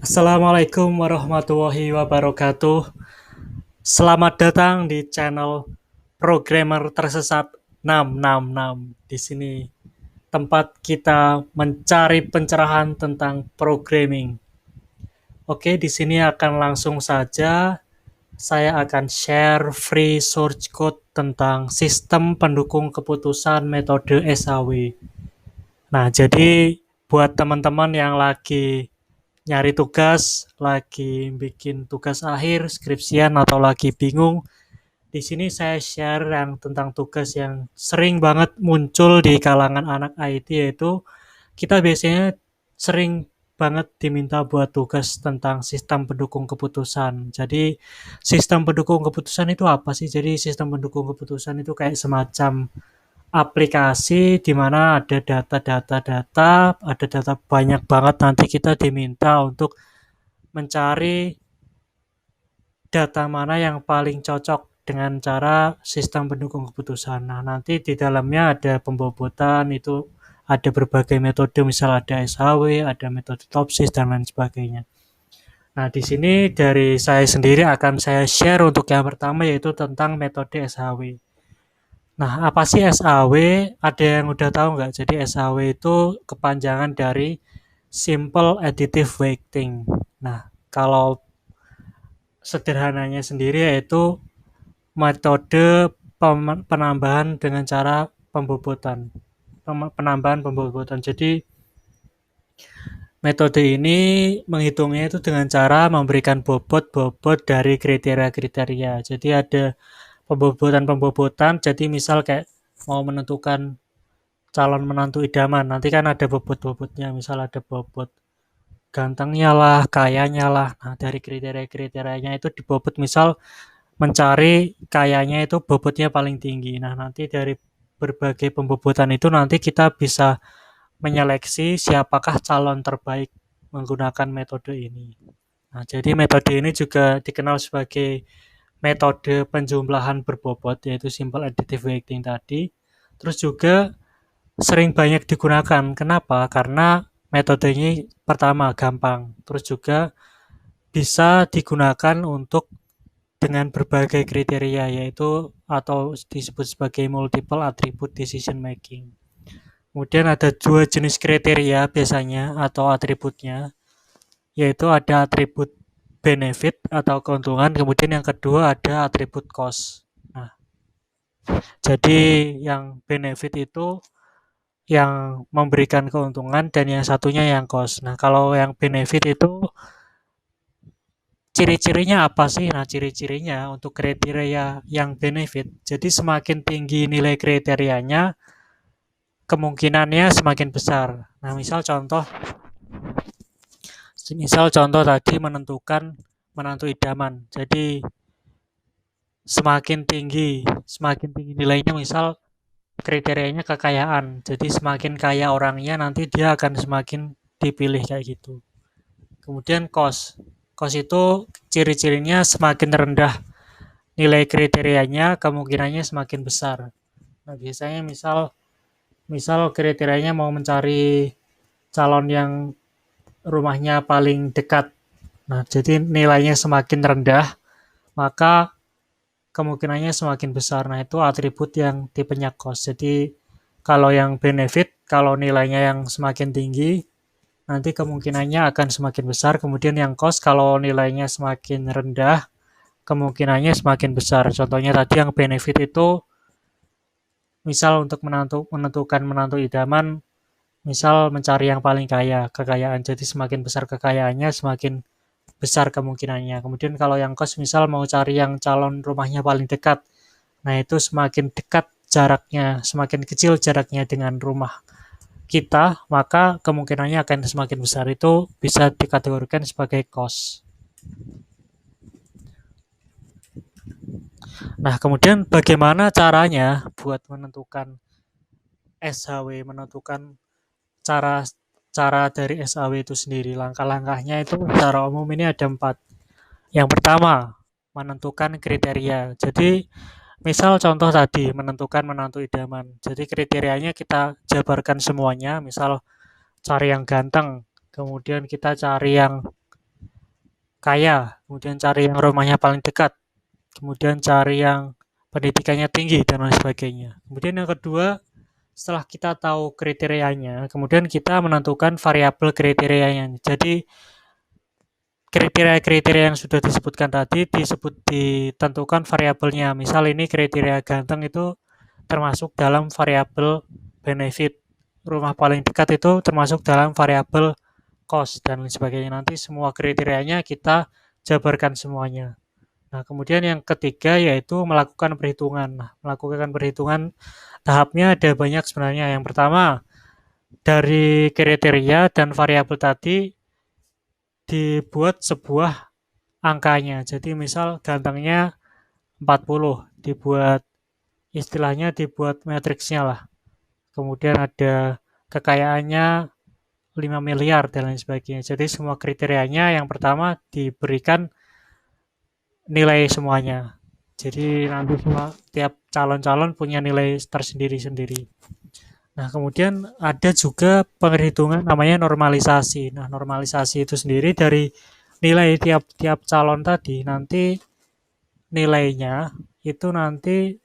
Assalamualaikum warahmatullahi wabarakatuh. Selamat datang di channel Programmer Tersesat 666. Di sini tempat kita mencari pencerahan tentang programming. Oke, di sini akan langsung saja saya akan share free source code tentang sistem pendukung keputusan metode SAW. Nah, jadi buat teman-teman yang lagi nyari tugas, lagi bikin tugas akhir, skripsian, atau lagi bingung, di sini saya share yang tentang tugas yang sering banget muncul di kalangan anak IT, yaitu kita biasanya sering banget diminta buat tugas tentang sistem pendukung keputusan. Jadi sistem pendukung keputusan itu apa sih? Jadi sistem pendukung keputusan itu kayak semacam aplikasi di mana ada ada data banyak banget, nanti kita diminta untuk mencari data mana yang paling cocok dengan cara sistem pendukung keputusan. Nah, nanti di dalamnya ada pembobotan, itu ada berbagai metode, misal ada SHW, ada metode Topsis, dan lain sebagainya. Nah, di sini dari saya sendiri akan saya share untuk yang pertama, yaitu tentang metode SHW. Nah, apa sih SAW? Ada yang udah tahu nggak? Jadi SAW itu kepanjangan dari Simple Additive Weighting. Nah, kalau sederhananya sendiri yaitu metode penambahan dengan cara pembobotan. Penambahan pembobotan. Jadi metode ini menghitungnya itu dengan cara memberikan bobot-bobot dari kriteria-kriteria. Jadi ada pembobotan-pembobotan. Jadi misal kayak mau menentukan calon menantu idaman, nanti kan ada bobot-bobotnya, misal ada bobot gantengnya lah, kayanya lah. Nah, dari kriteria-kriterianya itu dibobot, misal mencari kayanya itu bobotnya paling tinggi. Nah, nanti dari berbagai pembobotan itu nanti kita bisa menyeleksi siapakah calon terbaik menggunakan metode ini. Nah, jadi metode ini juga dikenal sebagai metode penjumlahan berbobot, yaitu simple additive weighting tadi. Terus juga sering banyak digunakan. Kenapa? Karena metode ini pertama gampang, terus juga bisa digunakan untuk dengan berbagai kriteria, yaitu atau disebut sebagai multiple attribute decision making. Kemudian ada dua jenis kriteria biasanya atau atributnya, yaitu ada atribut benefit atau keuntungan, kemudian yang kedua ada atribut cost. Nah, jadi yang benefit itu yang memberikan keuntungan dan yang satunya yang cost. Nah, kalau yang benefit itu ciri-cirinya apa sih? Nah, ciri-cirinya untuk kriteria yang benefit. Jadi semakin tinggi nilai kriterianya, kemungkinannya semakin besar. Nah, misal contoh tadi menentukan menantu idaman. Jadi semakin tinggi nilainya, misal kriterianya kekayaan. Jadi semakin kaya orangnya, nanti dia akan semakin dipilih kayak gitu. Kemudian cost. Cost itu ciri-cirinya semakin rendah nilai kriterianya, kemungkinannya semakin besar. Nah, biasanya misal kriterianya mau mencari calon yang rumahnya paling dekat. Nah, jadi nilainya semakin rendah, maka kemungkinannya semakin besar. Nah, itu atribut yang tipenya cost. Jadi kalau yang benefit, kalau nilainya yang semakin tinggi, nanti kemungkinannya akan semakin besar. Kemudian yang cost, kalau nilainya semakin rendah, kemungkinannya semakin besar. Contohnya tadi yang benefit itu, misal untuk menentukan menantu idaman, misal mencari yang paling kaya, kekayaan. Jadi semakin besar kekayaannya, semakin besar kemungkinannya. Kemudian kalau yang cost, misal mau cari yang calon rumahnya paling dekat. Nah, itu semakin dekat jaraknya, semakin kecil jaraknya dengan rumah kita, maka kemungkinannya akan semakin besar. Itu bisa dikategorikan sebagai cost. Nah, kemudian bagaimana caranya buat menentukan SHW, menentukan cara cara dari SHW itu sendiri. Langkah-langkahnya itu secara umum ini ada 4. Yang pertama, menentukan kriteria. Jadi, misal contoh tadi, menentukan menantu idaman. Jadi kriterianya kita jabarkan semuanya, misal cari yang ganteng, kemudian kita cari yang kaya, kemudian cari yang rumahnya paling dekat, kemudian cari yang pendidikannya tinggi, dan lain sebagainya. Kemudian yang kedua, setelah kita tahu kriterianya, kemudian kita menentukan variabel kriterianya. Jadi kriteria-kriteria yang sudah disebutkan tadi ditentukan variabelnya. Misal ini kriteria ganteng itu termasuk dalam variabel benefit. Rumah paling dekat itu termasuk dalam variabel cost dan lain sebagainya. Nanti semua kriterianya kita jabarkan semuanya. Nah, kemudian yang ketiga yaitu melakukan perhitungan. Nah, melakukan perhitungan tahapnya ada banyak sebenarnya. Yang pertama, dari kriteria dan variabel tadi dibuat sebuah angkanya. Jadi misal gantengnya 40, dibuat matriksnya lah. Kemudian ada kekayaannya 5 miliar dan lain sebagainya. Jadi semua kriterianya yang pertama diberikan nilai semuanya. Jadi nanti semua tiap calon-calon punya nilai tersendiri-sendiri. Nah, kemudian ada juga penghitungan namanya normalisasi. Nah, normalisasi itu sendiri dari nilai tiap-tiap calon tadi, nanti nilainya itu nanti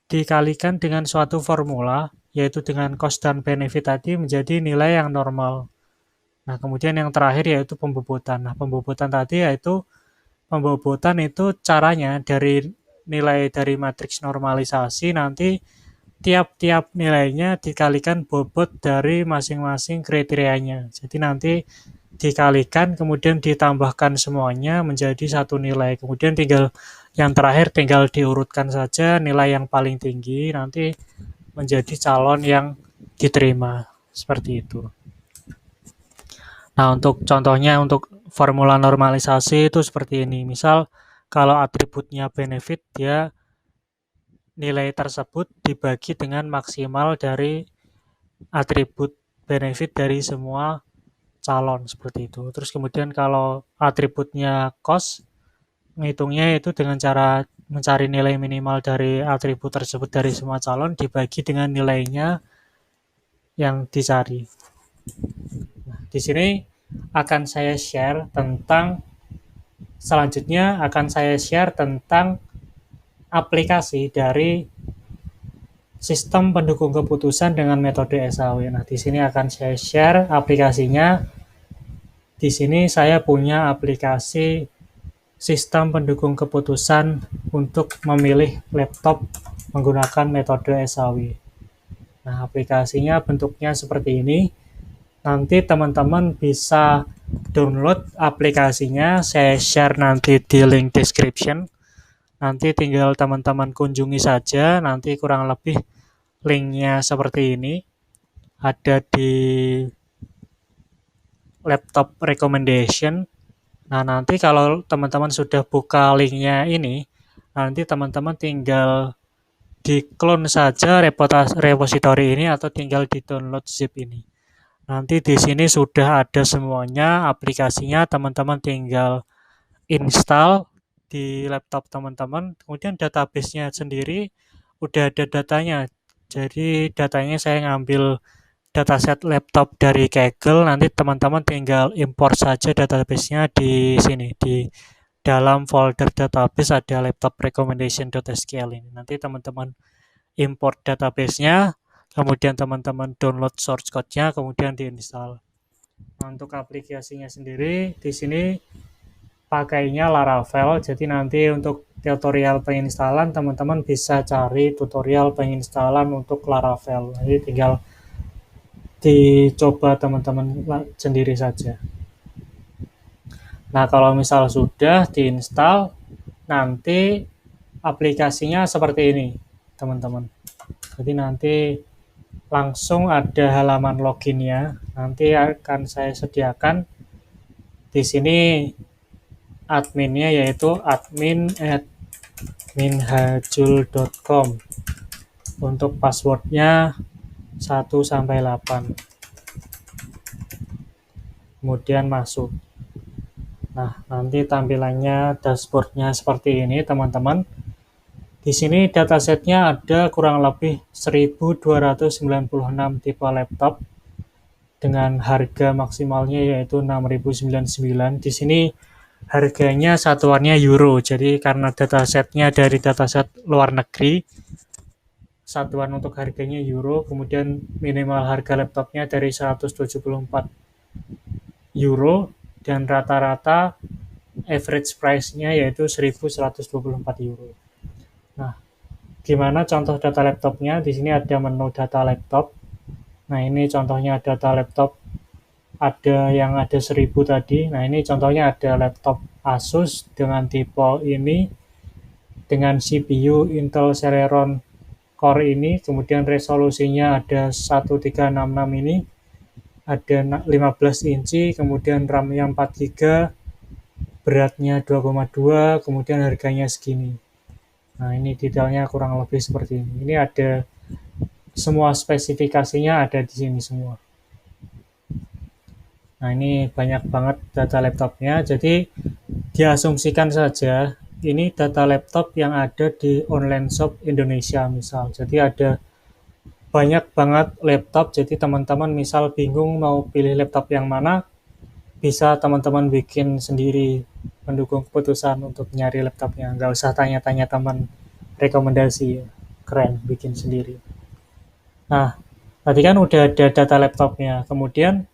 dikalikan dengan suatu formula, yaitu dengan cost dan benefit tadi menjadi nilai yang normal. Nah, kemudian yang terakhir yaitu pembobotan. Nah, pembobotan itu caranya dari nilai dari matriks normalisasi nanti tiap-tiap nilainya dikalikan bobot dari masing-masing kriterianya. Jadi nanti dikalikan kemudian ditambahkan semuanya menjadi satu nilai. Kemudian yang terakhir tinggal diurutkan saja nilai yang paling tinggi nanti menjadi calon yang diterima. Seperti itu. Nah, untuk contohnya untuk formula normalisasi itu seperti ini. Misal kalau atributnya benefit, dia nilai tersebut dibagi dengan maksimal dari atribut benefit dari semua calon seperti itu. Terus kemudian kalau atributnya cost, menghitungnya itu dengan cara mencari nilai minimal dari atribut tersebut dari semua calon dibagi dengan nilainya yang dicari. Nah, di sini akan saya share tentang aplikasi dari sistem pendukung keputusan dengan metode SAW. Nah, di sini akan saya share aplikasinya. Di sini saya punya aplikasi sistem pendukung keputusan untuk memilih laptop menggunakan metode SAW. Nah, aplikasinya bentuknya seperti ini. Nanti teman-teman bisa download aplikasinya, saya share nanti di link description. Nanti tinggal teman-teman kunjungi saja, nanti kurang lebih linknya seperti ini. Ada di laptop recommendation. Nah, nanti kalau teman-teman sudah buka linknya ini, nanti teman-teman tinggal di-clone saja repository ini atau tinggal di-download zip ini. Nanti di sini sudah ada semuanya aplikasinya, teman-teman tinggal install di laptop teman-teman. Kemudian database-nya sendiri udah ada datanya. Jadi datanya saya ngambil dataset laptop dari Kaggle, nanti teman-teman tinggal import saja database-nya di sini. Di dalam folder database ada laptop recommendation.sql ini. Nanti teman-teman import database-nya, kemudian teman-teman download source code-nya, kemudian diinstal. Nah, untuk aplikasinya sendiri di sini pakainya Laravel. Jadi nanti untuk tutorial penginstalan teman-teman bisa cari tutorial penginstalan untuk Laravel. Jadi tinggal dicoba teman-teman sendiri saja. Nah, kalau misal sudah diinstal, nanti aplikasinya seperti ini, teman-teman. Jadi nanti langsung ada halaman loginnya. Nanti akan saya sediakan di sini adminnya, yaitu admin@minhajul.com. Untuk passwordnya 1-8. Kemudian masuk. Nah, nanti tampilannya dashboardnya seperti ini, teman-teman. Di sini datasetnya ada kurang lebih 1296 tipe laptop dengan harga maksimalnya yaitu 6.099. Di sini harganya satuannya euro. Jadi karena datasetnya dari dataset luar negeri, satuan untuk harganya euro, kemudian minimal harga laptopnya dari 174 euro, dan rata-rata average price-nya yaitu 1.124 euro. Nah, gimana contoh data laptopnya? Di sini ada menu data laptop. Nah, ini contohnya data laptop, ada yang ada 1000 tadi. Nah, ini contohnya ada laptop Asus dengan tipe ini, dengan CPU Intel Celeron Core ini, kemudian resolusinya ada 1366 ini, ada 15 inci, kemudian RAM-nya 4 GB, beratnya 2,2, kemudian harganya segini. Nah, ini detailnya kurang lebih seperti ini. Ini ada semua spesifikasinya ada di sini semua. Nah, ini banyak banget data laptopnya. Jadi, diasumsikan saja ini data laptop yang ada di online shop Indonesia misal. Jadi ada banyak banget laptop, jadi teman-teman misal bingung mau pilih laptop yang mana, bisa teman-teman bikin sendiri, mendukung keputusan untuk nyari laptopnya, nggak usah tanya-tanya teman rekomendasi, keren bikin sendiri. Nah, tadi kan udah ada data laptopnya, kemudian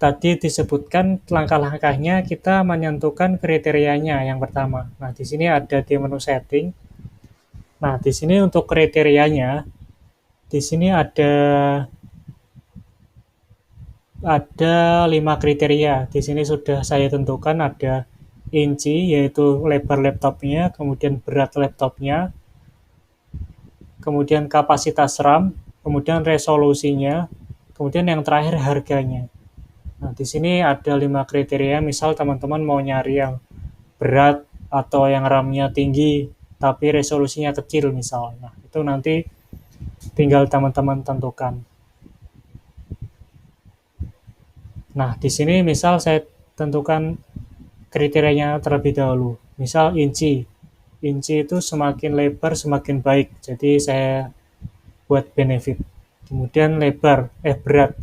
tadi disebutkan langkah-langkahnya kita menentukan kriterianya yang pertama. Nah, di sini ada di menu setting. Nah, di sini untuk kriterianya, di sini ada 5 kriteria. Di sini sudah saya tentukan, ada inci yaitu lebar laptopnya, kemudian berat laptopnya, kemudian kapasitas RAM, kemudian resolusinya, kemudian yang terakhir harganya. Nah, di sini ada 5 kriteria, misal teman-teman mau nyari yang berat atau yang RAM-nya tinggi tapi resolusinya kecil misal. Nah, itu nanti tinggal teman-teman tentukan. Nah, di sini misal saya tentukan kriterianya terlebih dahulu. Misal inci. Inci itu semakin lebar semakin baik. Jadi saya buat benefit. Kemudian berat.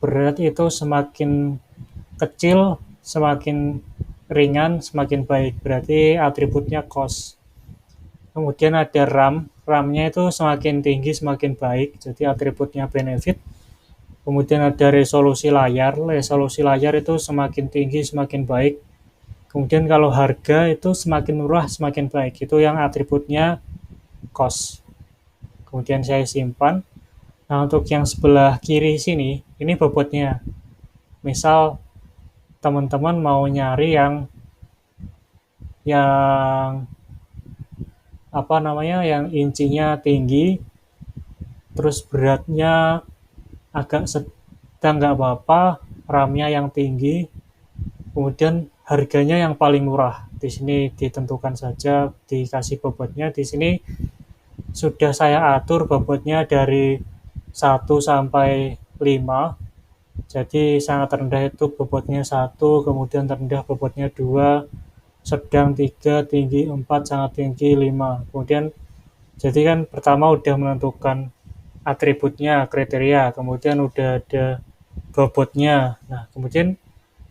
Berat itu semakin kecil semakin ringan semakin baik. Berarti atributnya cost. Kemudian ada RAM. RAM-nya itu semakin tinggi semakin baik. Jadi atributnya benefit. Kemudian ada resolusi layar. Resolusi layar itu semakin tinggi semakin baik. Kemudian kalau harga itu semakin murah semakin baik. Itu yang atributnya cost. Kemudian saya simpan. Nah, untuk yang sebelah kiri sini, ini bobotnya. Misal teman-teman mau nyari yang apa namanya, yang incinya tinggi, terus beratnya agak sedang nggak apa-apa, RAM-nya yang tinggi, kemudian harganya yang paling murah. Di sini ditentukan saja, dikasih bobotnya. Di sini sudah saya atur bobotnya dari 1 sampai 5. Jadi sangat rendah itu bobotnya 1, kemudian terendah bobotnya 2, sedang 3, tinggi 4, sangat tinggi 5. Kemudian jadi kan pertama udah menentukan atributnya, kriteria, kemudian udah ada bobotnya. Nah, kemudian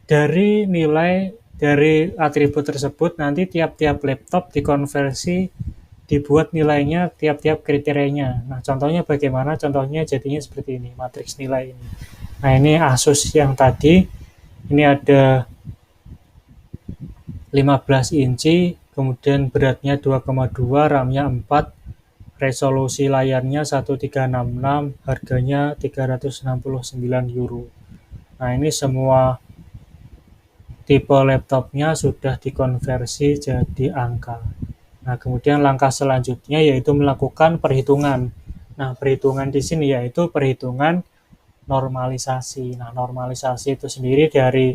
dari atribut tersebut nanti tiap-tiap laptop dikonversi, dibuat nilainya tiap-tiap kriterianya. Nah, contohnya bagaimana? Contohnya jadinya seperti ini, matriks nilai ini. Nah, ini Asus yang tadi, ini ada 15 inci, kemudian beratnya 2,2, RAM-nya 4, resolusi layarnya 1366, harganya 369 euro. Nah, ini semua tipe laptopnya sudah dikonversi jadi angka. Nah, kemudian langkah selanjutnya yaitu melakukan perhitungan. Nah, perhitungan di sini yaitu perhitungan normalisasi. Nah, normalisasi itu sendiri dari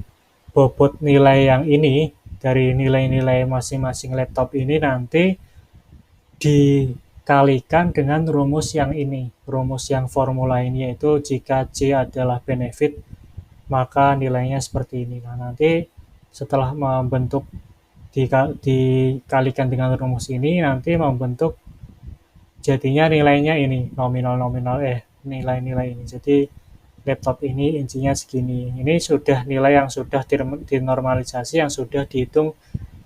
bobot nilai yang ini, dari nilai-nilai masing-masing laptop ini nanti dikalikan dengan rumus yang ini, rumus yang formula ini, yaitu jika J adalah benefit, maka nilainya seperti ini. Nah, nanti setelah membentuk dikalikan dengan rumus ini, nanti membentuk jadinya nilainya ini, nominal-nominal nilai-nilai ini. Jadi laptop ini intinya segini. Ini sudah nilai yang sudah dinormalisasi, yang sudah dihitung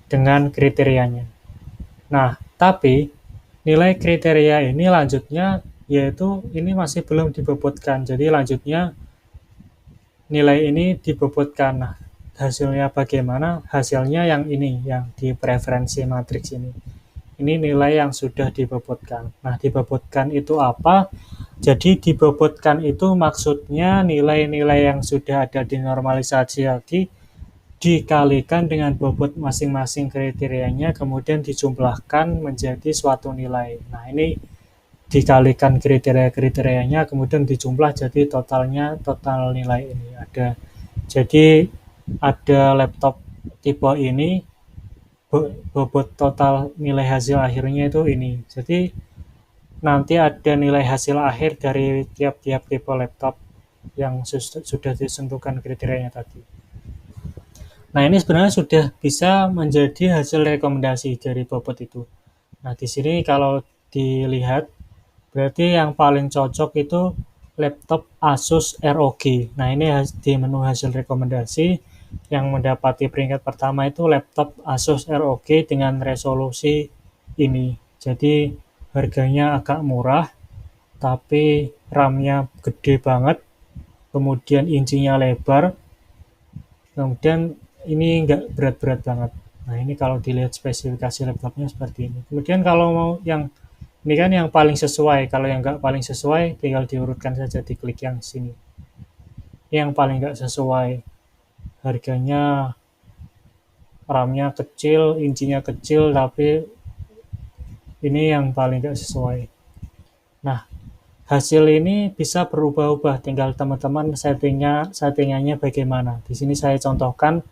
dengan kriterianya. Nah, tapi nilai kriteria ini lanjutnya yaitu ini masih belum dibobotkan. Jadi lanjutnya nilai ini dibobotkan. Nah, hasilnya bagaimana? Hasilnya yang ini, yang di preferensi matriks ini. Ini nilai yang sudah dibobotkan. Nah, dibobotkan itu apa? Jadi dibobotkan itu maksudnya nilai-nilai yang sudah ada di normalisasi tadi dikalikan dengan bobot masing-masing kriterianya, kemudian dijumlahkan menjadi suatu nilai. Nah, ini dikalikan kriteria-kriterianya, kemudian dijumlah jadi total nilai ini ada. Jadi ada laptop tipe ini, bobot total nilai hasil akhirnya itu ini. Jadi nanti ada nilai hasil akhir dari tiap-tiap tipe laptop yang sudah ditentukan kriterianya tadi. Nah, ini sebenarnya sudah bisa menjadi hasil rekomendasi dari bobot itu. Nah, di sini kalau dilihat, berarti yang paling cocok itu laptop Asus ROG. Nah, ini di menu hasil rekomendasi yang mendapati peringkat pertama itu laptop Asus ROG dengan resolusi ini. Jadi, harganya agak murah, tapi RAM-nya gede banget, kemudian inchinya lebar, kemudian ini nggak berat-berat banget. Nah, ini kalau dilihat spesifikasi laptopnya seperti ini. Kemudian kalau mau yang ini kan yang paling sesuai, kalau yang nggak paling sesuai tinggal diurutkan saja, diklik yang sini. Yang paling nggak sesuai, harganya RAM-nya kecil, inchinya kecil, tapi ini yang paling nggak sesuai. Nah, hasil ini bisa berubah-ubah, tinggal teman-teman settingannya bagaimana. Di sini saya contohkan,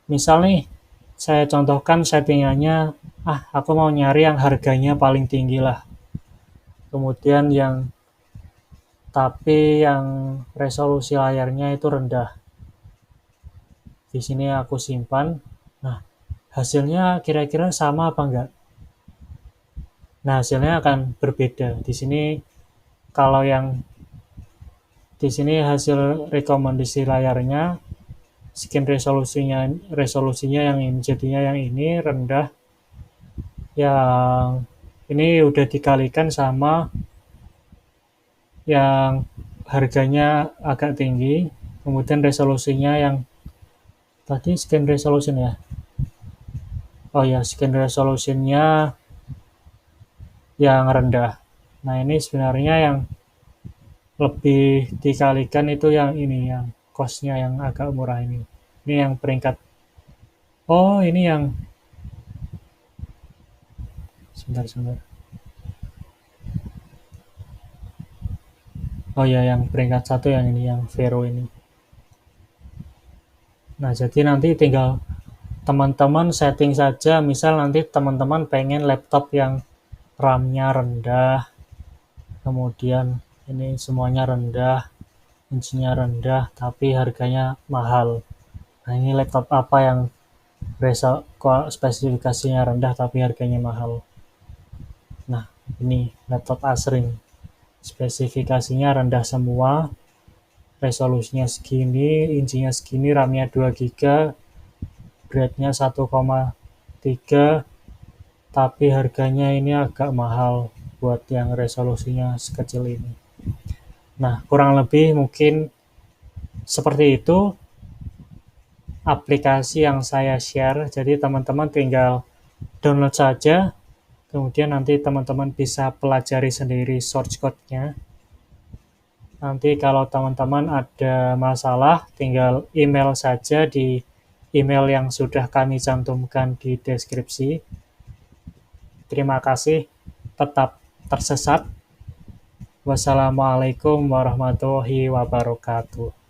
misal nih, saya contohkan settingannya, aku mau nyari yang harganya paling tinggi lah. Kemudian yang resolusi layarnya itu rendah. Di sini aku simpan. Nah, hasilnya kira-kira sama apa enggak? Nah, hasilnya akan berbeda. Di sini kalau yang di sini hasil rekomendasi layarnya, skin resolusinya yang ini jadinya yang ini rendah. Yang ini udah dikalikan sama yang harganya agak tinggi, kemudian resolusinya yang tadi skin resolution ya. Oh ya, skin resolutionnya yang rendah. Nah, ini sebenarnya yang lebih dikalikan itu yang ini, yang cost-nya yang agak murah ini. Ini yang peringkat. Oh, ini yang sebentar. Oh ya, yang peringkat 1 yang ini, yang Vero ini. Nah, jadi nanti tinggal teman-teman setting saja, misal nanti teman-teman pengen laptop yang RAM-nya rendah, kemudian ini semuanya rendah, inchinya rendah, tapi harganya mahal. Nah, ini laptop apa yang spesifikasinya rendah tapi harganya mahal. Nah, ini laptop Acer, spesifikasinya rendah semua, resolusinya segini, inchinya segini, RAM-nya 2 GB, grade-nya 1,3, tapi harganya ini agak mahal buat yang resolusinya sekecil ini. Nah, kurang lebih mungkin seperti itu aplikasi yang saya share. Jadi teman-teman tinggal download saja, kemudian nanti teman-teman bisa pelajari sendiri source code-nya. Nanti kalau teman-teman ada masalah, tinggal email saja di email yang sudah kami cantumkan di deskripsi. Terima kasih, tetap tersesat. Wassalamualaikum warahmatullahi wabarakatuh.